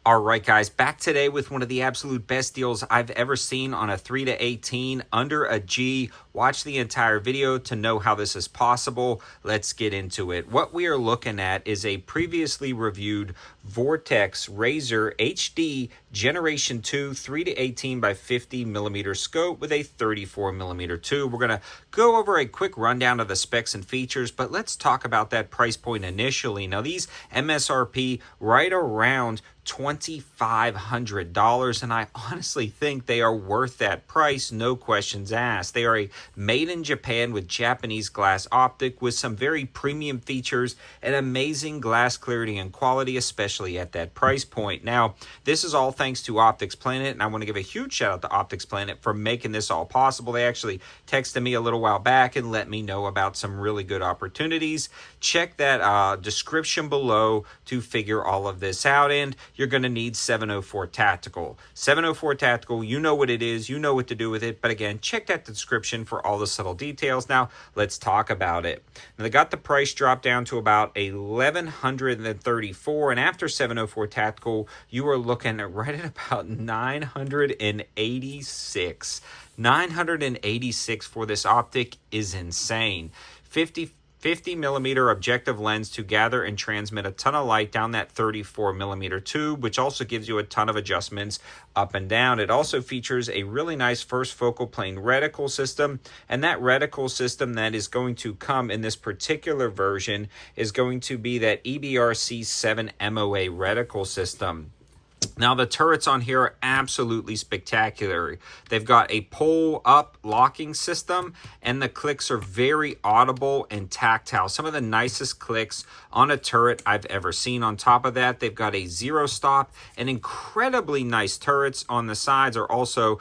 All right, guys, back today with one of the absolute best deals I've ever seen on a 3 to 18 under a G. Watch the entire video to know how this is possible. Let's get into it. What we are looking at is a previously reviewed Vortex Razor HD Generation 2 3 to 18 by 50 millimeter scope with a 34 millimeter tube. We're going to go over a quick rundown of the specs and features, but let's talk about that price point initially. Now, these MSRP right around $2,500, and I honestly think they are worth that price, no questions asked. They are a made in Japan with Japanese glass optic with some very premium features and amazing glass clarity and quality, especially at that price point. Now, this is all thanks to Optics Planet, and I want to give a huge shout out to Optics Planet for making this all possible. They actually texted me a little while back and let me know about some really good opportunities. Check that description below to figure all of this out, and you're going to need 704 Tactical. 704 Tactical, you know what it is, you know what to do with it, but again, check that description for all the subtle details. Now, let's talk about it. Now, they got the price dropped down to about $1,134, and after 704 Tactical, you are looking at right at about 986. 986 for this optic is insane. 50 millimeter objective lens to gather and transmit a ton of light down that 34 millimeter tube, which also gives you a ton of adjustments up and down. It also features a really nice first focal plane reticle system, and that reticle system that is going to come in this particular version is going to be that EBRC7 MOA reticle system. Now, the turrets on here are absolutely spectacular. They've got a pull-up locking system, and the clicks are very audible and tactile. Some of the nicest clicks on a turret I've ever seen. On top of that, they've got a zero stop, and incredibly nice turrets on the sides are also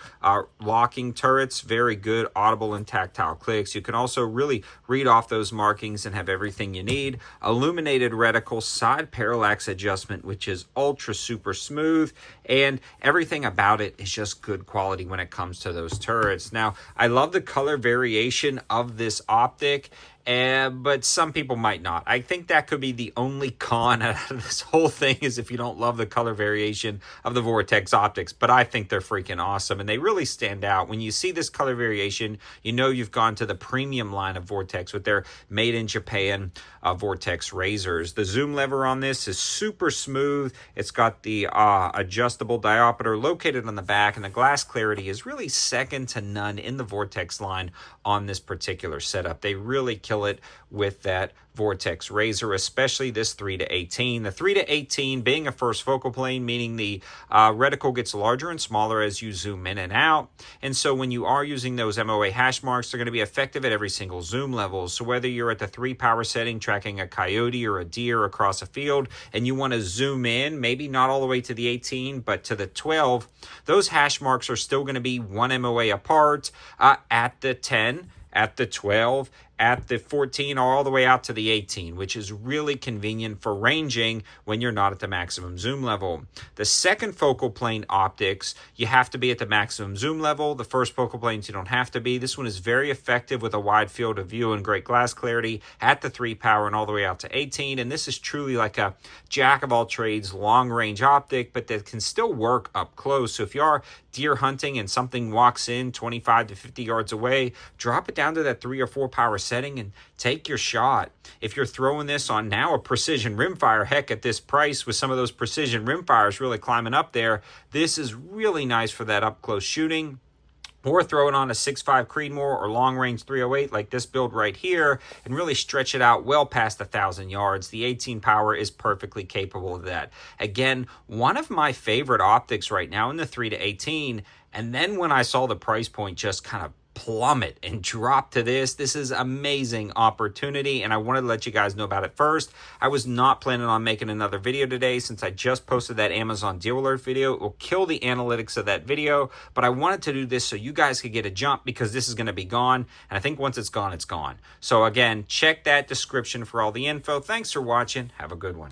locking turrets. Very good audible and tactile clicks. You can also really read off those markings and have everything you need. Illuminated reticle side parallax adjustment, which is ultra super smooth, and everything about it is just good quality when it comes to those turrets. Now, I love the color variation of this optic, but some people might not. I think that could be the only con out of this whole thing, is if you don't love the color variation of the Vortex optics. But I think they're freaking awesome, and they really stand out. When you see this color variation, you know you've gone to the premium line of Vortex with their made in Japan Vortex razors. The zoom lever on this is super smooth. It's got the adjustable diopter located on the back, and the glass clarity is really second to none in the Vortex line on this particular setup. They really kill it with that Vortex razor, especially this 3 to 18. The 3 to 18 being a first focal plane, meaning the reticle gets larger and smaller as you zoom in and out. And so when you are using those MOA hash marks, they're going to be effective at every single zoom level. So whether you're at the 3 power setting, tracking a coyote or a deer across a field, and you want to zoom in, maybe not all the way to the 18, but to the 12, those hash marks are still going to be 1 MOA apart at the 10, at the 12, at the 14, or all the way out to the 18, which is really convenient for ranging when you're not at the maximum zoom level. The second focal plane optics, you have to be at the maximum zoom level. The first focal planes, you don't have to be. This one is very effective with a wide field of view and great glass clarity at the 3 power and all the way out to 18. And this is truly like a jack of all trades, long range optic, but that can still work up close. So if you are deer hunting and something walks in 25 to 50 yards away, drop it down to that 3 or 4 power setting and take your shot. If you're throwing this on now a precision rimfire, heck, at this price with some of those precision rimfires really climbing up there, this is really nice for that up close shooting. Or throw it on a 6.5 Creedmoor or long range 308 like this build right here and really stretch it out well past 1,000 yards. The 18 power is perfectly capable of that. Again, one of my favorite optics right now in the 3 to 18. And then when I saw the price point just kind of plummet and drop to this is amazing opportunity, and I wanted to let you guys know about it first. I was not planning on making another video today since I just posted that Amazon deal alert video. It will kill the analytics of that video, but I wanted to do this so you guys could get a jump, because this is going to be gone, and I think once it's gone, it's gone. So again, check that description for all the info. Thanks for watching. Have a good one.